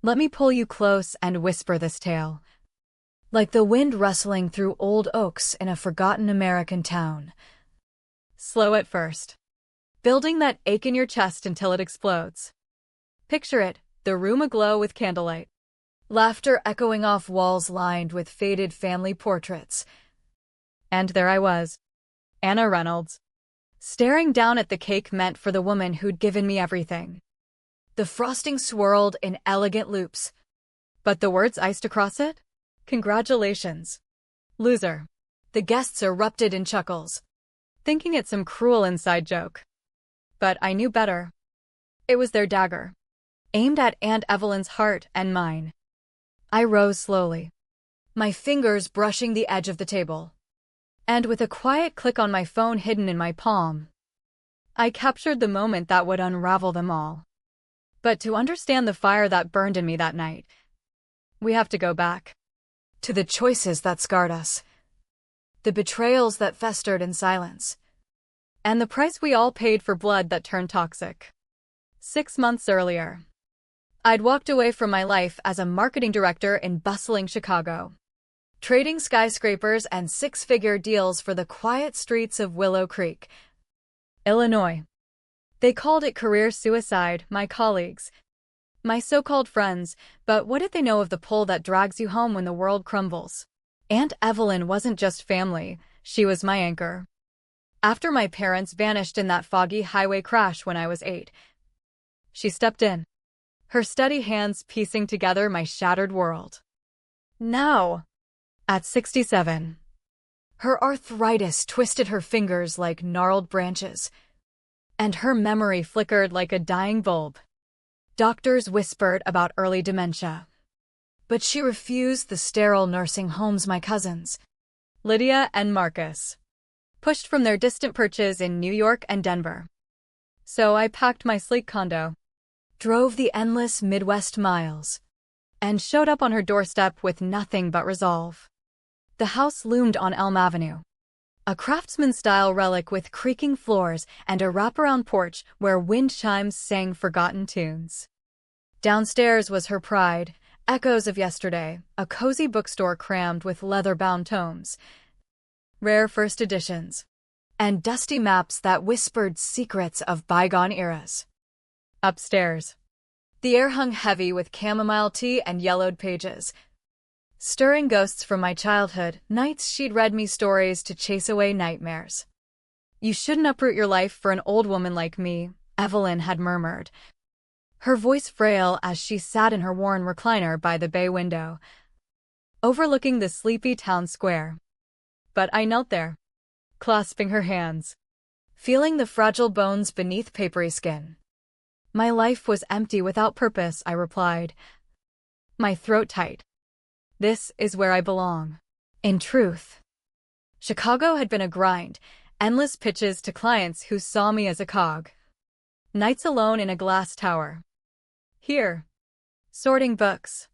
Let me pull you close and whisper this tale. Like the wind rustling through old oaks in a forgotten American town. Slow at first. Building that ache in your chest until it explodes. Picture it, the room aglow with candlelight. Laughter echoing off walls lined with faded family portraits. And there I was, Anna Reynolds, staring down at the cake meant for the woman who'd given me everything. The frosting swirled in elegant loops. But the words iced across it? Congratulations, loser. The guests erupted in chuckles, thinking it some cruel inside joke. But I knew better. It was their dagger, aimed at Aunt Evelyn's heart and mine. I rose slowly, my fingers brushing the edge of the table. And with a quiet click on my phone hidden in my palm, I captured the moment that would unravel them all. But to understand the fire that burned in me that night, we have to go back to the choices that scarred us, the betrayals that festered in silence, and the price we all paid for blood that turned toxic. 6 months earlier, I'd walked away from my life as a marketing director in bustling Chicago, trading skyscrapers and six-figure deals for the quiet streets of Willow Creek, Illinois. They called it career suicide, my colleagues, my so-called friends, but what did they know of the pull that drags you home when the world crumbles? Aunt Evelyn wasn't just family, she was my anchor. After my parents vanished in that foggy highway crash when I was 8, she stepped in, her steady hands piecing together my shattered world. Now, at 67, her arthritis twisted her fingers like gnarled branches, and her memory flickered like a dying bulb. Doctors whispered about early dementia, but she refused the sterile nursing homes my cousins, Lydia and Marcus, pushed from their distant perches in New York and Denver. So I packed my sleek condo, drove the endless Midwest miles, and showed up on her doorstep with nothing but resolve. The house loomed on Elm Avenue, a craftsman-style relic with creaking floors and a wraparound porch where wind chimes sang forgotten tunes. Downstairs was her pride, echoes of yesterday, a cozy bookstore crammed with leather-bound tomes, rare first editions, and dusty maps that whispered secrets of bygone eras. Upstairs, the air hung heavy with chamomile tea and yellowed pages, stirring ghosts from my childhood, nights she'd read me stories to chase away nightmares. You shouldn't uproot your life for an old woman like me, Evelyn had murmured, her voice frail as she sat in her worn recliner by the bay window, overlooking the sleepy town square. But I knelt there, clasping her hands, feeling the fragile bones beneath papery skin. My life was empty without purpose, I replied, my throat tight. This is where I belong. In truth, Chicago had been a grind, endless pitches to clients who saw me as a cog. Nights alone in a glass tower. Here, sorting books,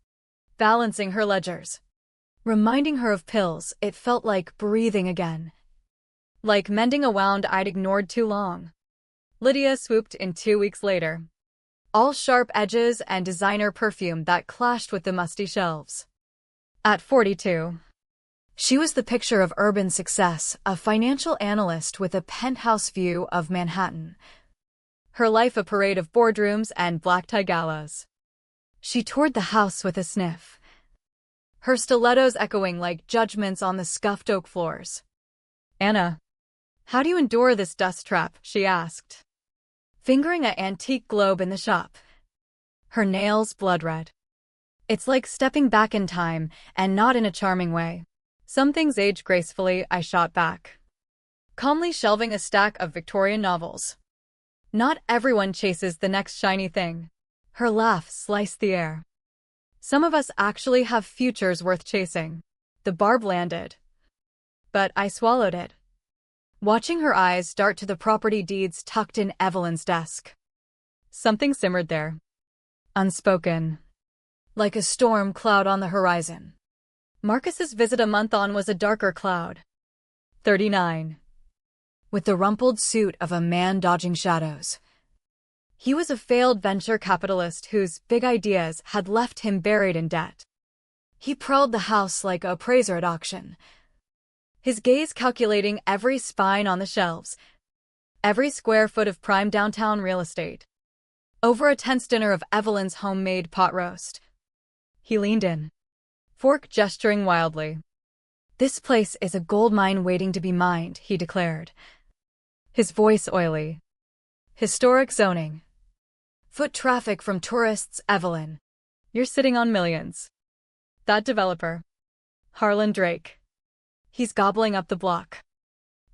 balancing her ledgers, reminding her of pills. It felt like breathing again. Like mending a wound I'd ignored too long. Lydia swooped in 2 weeks later, all sharp edges and designer perfume that clashed with the musty shelves. At 42, she was the picture of urban success, a financial analyst with a penthouse view of Manhattan. Her life a parade of boardrooms and black-tie galas. She toured the house with a sniff, her stilettos echoing like judgments on the scuffed oak floors. Anna, how do you endure this dust trap? She asked, fingering an antique globe in the shop, her nails blood red. It's like stepping back in time, and not in a charming way. Some things age gracefully, I shot back, calmly shelving a stack of Victorian novels. Not everyone chases the next shiny thing. Her laugh sliced the air. Some of us actually have futures worth chasing. The barb landed, but I swallowed it, watching her eyes dart to the property deeds tucked in Evelyn's desk. Something simmered there, unspoken, like a storm cloud on the horizon. Marcus's visit a month on was a darker cloud. 39. With the rumpled suit of a man dodging shadows. He was a failed venture capitalist whose big ideas had left him buried in debt. He prowled the house like a appraiser at auction, his gaze calculating every spine on the shelves, every square foot of prime downtown real estate. Over a tense dinner of Evelyn's homemade pot roast, he leaned in, fork gesturing wildly. "This place is a gold mine waiting to be mined," he declared, his voice oily. "Historic zoning. Foot traffic from tourists, Evelyn. You're sitting on millions. That developer, Harlan Drake, he's gobbling up the block.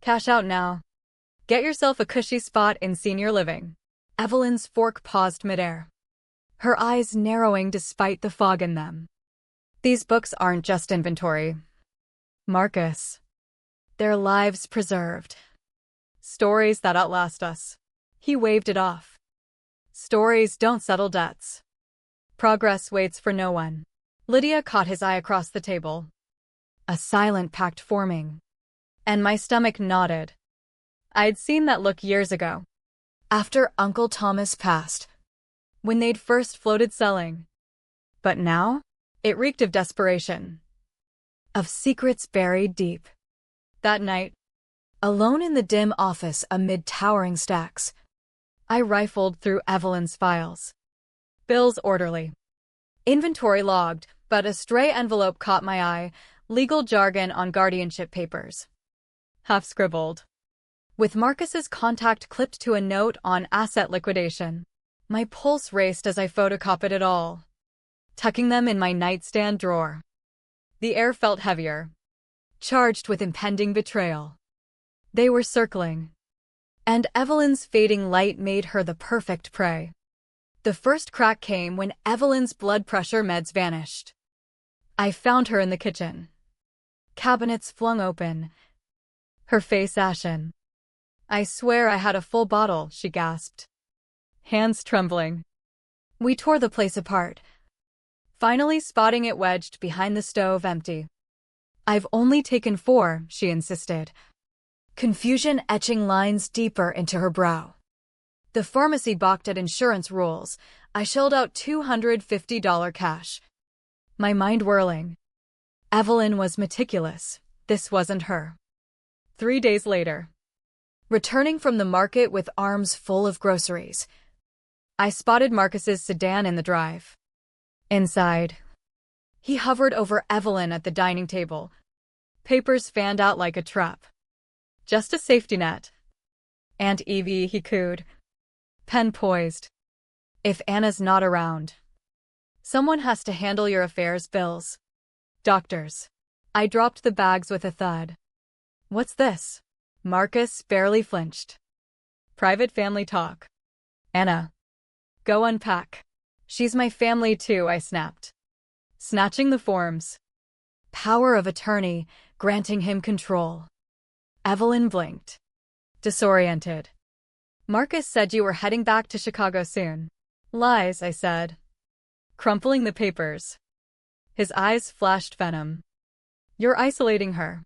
Cash out now. Get yourself a cushy spot in senior living." Evelyn's fork paused midair, her eyes narrowing despite the fog in them. "These books aren't just inventory, Marcus. They're lives preserved. Stories that outlast us." He waved it off. "Stories don't settle debts. Progress waits for no one." Lydia caught his eye across the table, a silent pact forming, and my stomach nodded. I'd seen that look years ago, after Uncle Thomas passed, when they'd first floated selling. But now, it reeked of desperation, of secrets buried deep. That night, alone in the dim office amid towering stacks, I rifled through Evelyn's files. Bills orderly, inventory logged, but a stray envelope caught my eye, legal jargon on guardianship papers. Half scribbled, with Marcus's contact clipped to a note on asset liquidation. My pulse raced as I photocopied it all, tucking them in my nightstand drawer. The air felt heavier, charged with impending betrayal. They were circling, and Evelyn's fading light made her the perfect prey. The first crack came when Evelyn's blood pressure meds vanished. I found her in the kitchen, cabinets flung open, her face ashen. "I swear I had a full bottle," she gasped, hands trembling. We tore the place apart, finally spotting it wedged behind the stove empty. "I've only taken 4, she insisted, confusion etching lines deeper into her brow. "The pharmacy balked at insurance rules. I shelled out $250 cash." My mind whirling. Evelyn was meticulous. This wasn't her. 3 days later, returning from the market with arms full of groceries, I spotted Marcus's sedan in the drive. Inside, he hovered over Evelyn at the dining table, papers fanned out like a trap. "Just a safety net. Aunt Evie," he cooed, pen poised. "If Anna's not around, someone has to handle your affairs, bills, doctors." I dropped the bags with a thud. "What's this?" Marcus barely flinched. "Private family talk. Anna, go unpack." "She's my family too," I snapped, snatching the forms. Power of attorney, granting him control. Evelyn blinked, disoriented. "Marcus said you were heading back to Chicago soon." "Lies," I said, crumpling the papers. His eyes flashed venom. "You're isolating her.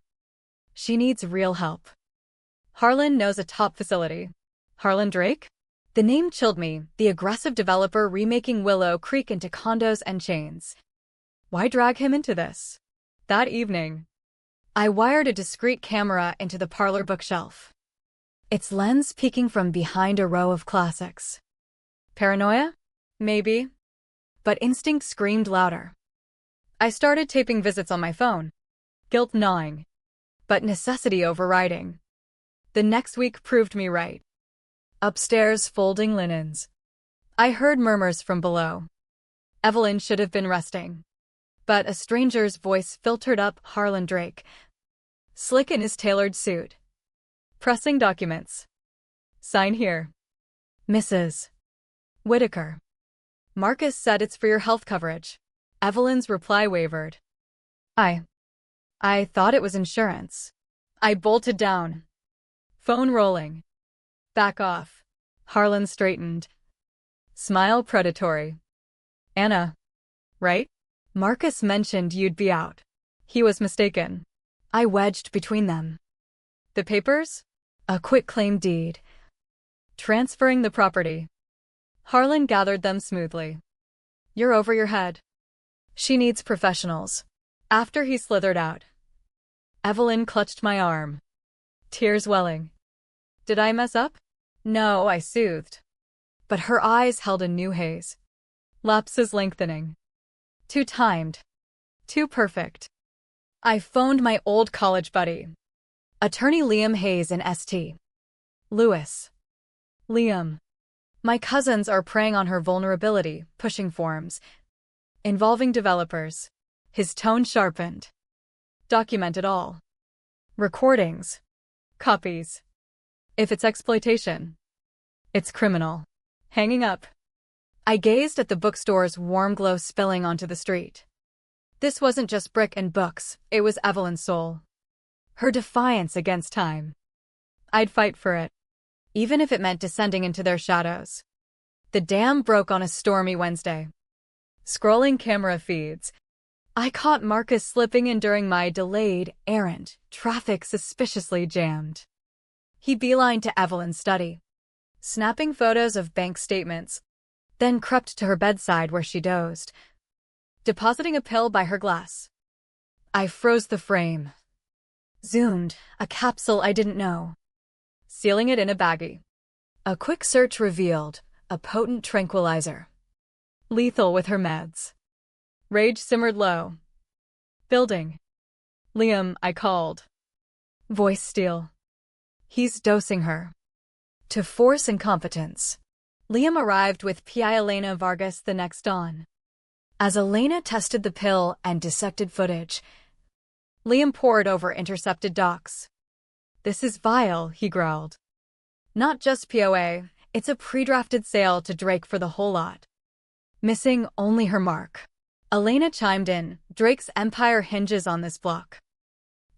She needs real help. Harlan knows a top facility." "Harlan Drake?" The name chilled me, the aggressive developer remaking Willow Creek into condos and chains. Why drag him into this? That evening, I wired a discreet camera into the parlor bookshelf, its lens peeking from behind a row of classics. Paranoia? Maybe. But instinct screamed louder. I started taping visits on my phone, guilt gnawing, but necessity overriding. The next week proved me right. Upstairs, folding linens, I heard murmurs from below. Evelyn should have been resting. But a stranger's voice filtered up. Harlan Drake, slick in his tailored suit, pressing documents. "Sign here, Mrs. Whitaker." "Marcus said it's for your health coverage." Evelyn's reply wavered. I thought it was insurance." I bolted down, phone rolling. "Back off." Harlan straightened, smile predatory. "Anna, right? Marcus mentioned you'd be out." He was mistaken. I wedged between them. "The papers?" "A quitclaim deed. Transferring the property." Harlan gathered them smoothly. You're over your head. She needs professionals. After he slithered out, Evelyn clutched my arm, tears welling. Did I mess up? No, I soothed. But her eyes held a new haze. Lapses lengthening. Too timed. Too perfect. I phoned my old college buddy, attorney Liam Hayes in St. Louis. Liam. My cousins are preying on her vulnerability, pushing forms involving developers. His tone sharpened. Document it all. Recordings. Copies. If it's exploitation, it's criminal. Hanging up. I gazed at the bookstore's warm glow spilling onto the street. This wasn't just brick and books, it was Evelyn's soul. Her defiance against time. I'd fight for it, even if it meant descending into their shadows. The dam broke on a stormy Wednesday. Scrolling camera feeds, I caught Marcus slipping in during my delayed errand, traffic suspiciously jammed. He beelined to Evelyn's study, snapping photos of bank statements, then crept to her bedside where she dozed, depositing a pill by her glass. I froze the frame. Zoomed, a capsule I didn't know. Sealing it in a baggie. A quick search revealed a potent tranquilizer. Lethal with her meds. Rage simmered low. Building. Liam, I called. Voice steel. He's dosing her. To force incompetence. Liam arrived with P.I. Elena Vargas the next dawn. As Elena tested the pill and dissected footage, Liam pored over intercepted docs. This is vile, he growled. Not just POA, it's a pre-drafted sale to Drake for the whole lot. Missing only her mark. Elena chimed in, Drake's empire hinges on this block.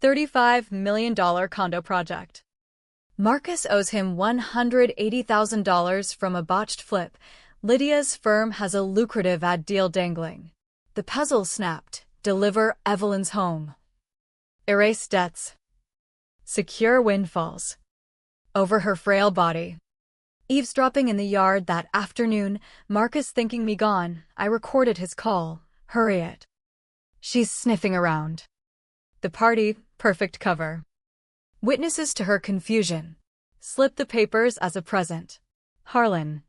$35 million condo project. Marcus owes him $180,000 from a botched flip. Lydia's firm has a lucrative ad deal dangling. The puzzle snapped. Deliver Evelyn's home. Erase debts. Secure windfalls. Over her frail body. Eavesdropping in the yard that afternoon, Marcus thinking me gone, I recorded his call. Hurry it. She's sniffing around. The party, perfect cover. Witnesses to her confusion. Slip the papers as a present. Harlan.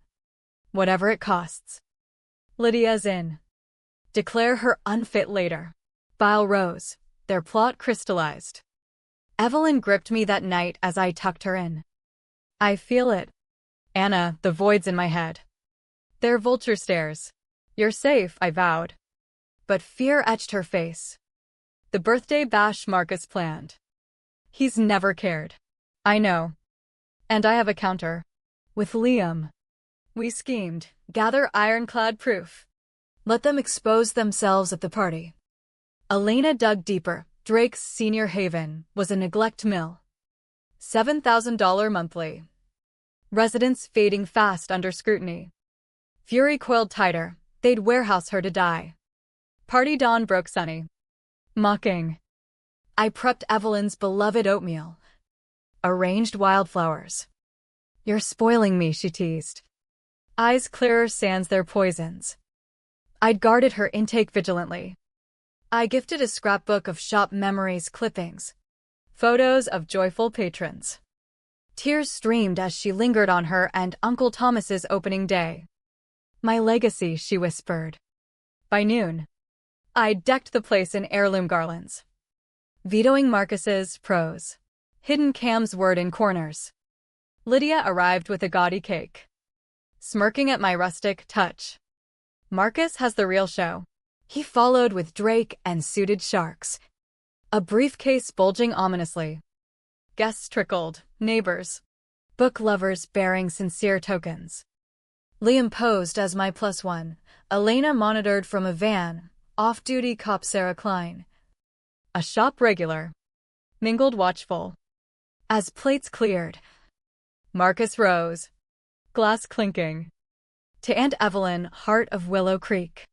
Whatever it costs. Lydia's in. Declare her unfit later. Bile rose. Their plot crystallized. Evelyn gripped me that night as I tucked her in. I feel it. Anna, the voids in my head. They're vulture stares. You're safe, I vowed. But fear etched her face. The birthday bash Marcus planned. He's never cared. I know. And I have a counter. With Liam. We schemed, gather ironclad proof. Let them expose themselves at the party. Elena dug deeper. Drake's senior haven was a neglect mill. $7,000 monthly. Residents fading fast under scrutiny. Fury coiled tighter. They'd warehouse her to die. Party dawn broke sunny. Mocking. I prepped Evelyn's beloved oatmeal. Arranged wildflowers. You're spoiling me, she teased. Eyes clearer sans their poisons. I'd guarded her intake vigilantly. I gifted a scrapbook of shop memories clippings. Photos of joyful patrons. Tears streamed as she lingered on her and Uncle Thomas's opening day. My legacy, she whispered. By noon, I decked the place in heirloom garlands. Vetoing Marcus's prose. Hidden Cam's word in corners. Lydia arrived with a gaudy cake. Smirking at my rustic touch. Marcus has the real show. He followed with Drake and suited sharks. A briefcase bulging ominously. Guests trickled, neighbors. Book lovers bearing sincere tokens. Liam posed as my +1. Elena monitored from a van. Off-duty cop Sarah Klein. A shop regular. Mingled watchful. As plates cleared. Marcus rose. Glass clinking. To Aunt Evelyn, heart of Willow Creek.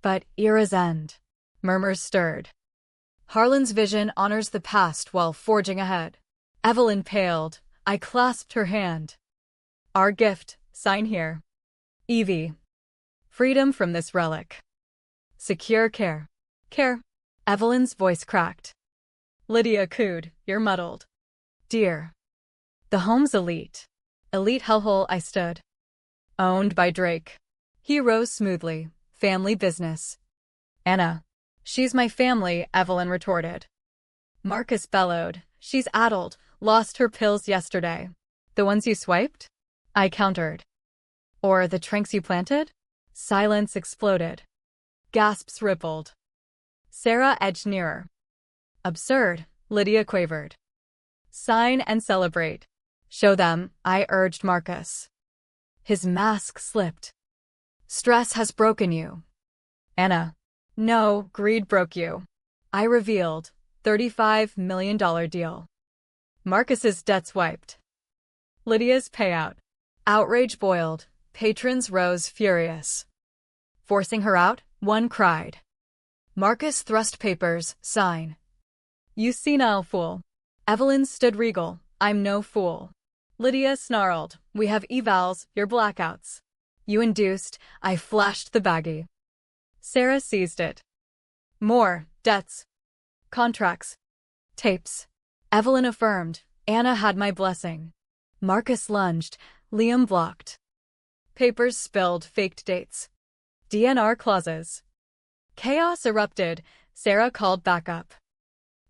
But era's end. Murmurs stirred. Harlan's vision honors the past while forging ahead. Evelyn paled. I clasped her hand. Our gift, sign here. Evie. Freedom from this relic. Secure care. Care. Evelyn's voice cracked. Lydia cooed, you're muddled. Dear. The home's elite. Elite hellhole I stood. Owned by Drake. He rose smoothly. Family business. Anna. She's my family, Evelyn retorted. Marcus bellowed. She's addled. Lost her pills yesterday. The ones you swiped? I countered. Or the tranks you planted? Silence exploded. Gasps rippled. Sarah edged nearer. Absurd, Lydia quavered. Sign and celebrate. Show them, I urged Marcus. His mask slipped. Stress has broken you. Anna. No, greed broke you. I revealed. $35 million deal. Marcus's debts wiped. Lydia's payout. Outrage boiled. Patrons rose furious. Forcing her out, one cried. Marcus thrust papers, sign. You senile fool. Evelyn stood regal. I'm no fool. Lydia snarled. We have evals, your blackouts. You induced, I flashed the baggie. Sarah seized it. More, debts. Contracts. Tapes. Evelyn affirmed. Anna had my blessing. Marcus lunged. Liam blocked. Papers spilled, faked dates. DNR clauses. Chaos erupted. Sarah called backup.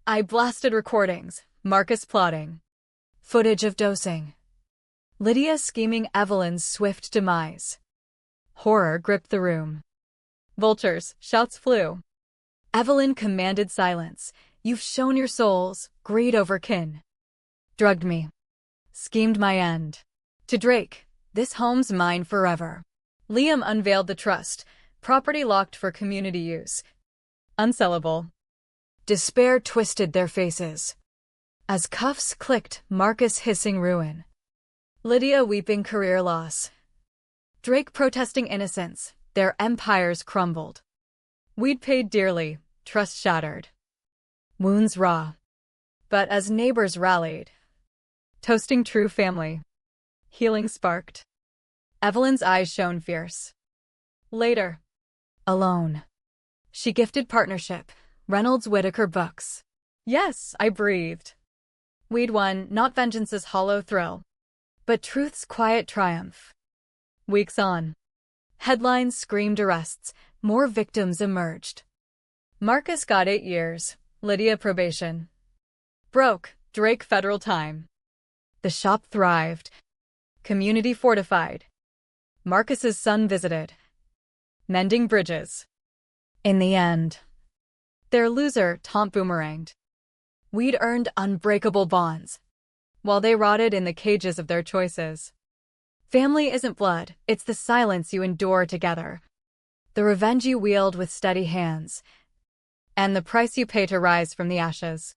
I blasted recordings. Marcus plotting. Footage of dosing. Lydia scheming Evelyn's swift demise. Horror gripped the room. Vultures, shouts flew. Evelyn commanded silence. You've shown your souls, greed over kin. Drugged me. Schemed my end. To Drake, this home's mine forever. Liam unveiled the trust, property locked for community use. Unsellable. Despair twisted their faces. As cuffs clicked, Marcus hissing ruin. Lydia weeping career loss. Drake protesting innocence, their empires crumbled. We'd paid dearly, trust shattered. Wounds raw. But as neighbors rallied, toasting true family, healing sparked. Evelyn's eyes shone fierce. Later. Alone. She gifted partnership, Reynolds Whitaker books. Yes, I breathed. We'd won, not vengeance's hollow thrill, but truth's quiet triumph. Weeks on. Headlines screamed arrests, more victims emerged. Marcus got 8 years, Lydia probation. Broke, Drake federal time. The shop thrived. Community fortified. Marcus's son visited. Mending bridges. In the end, their loser taunt boomeranged. We'd earned unbreakable bonds, while they rotted in the cages of their choices. Family isn't blood, it's the silence you endure together. The revenge you wield with steady hands, and the price you pay to rise from the ashes.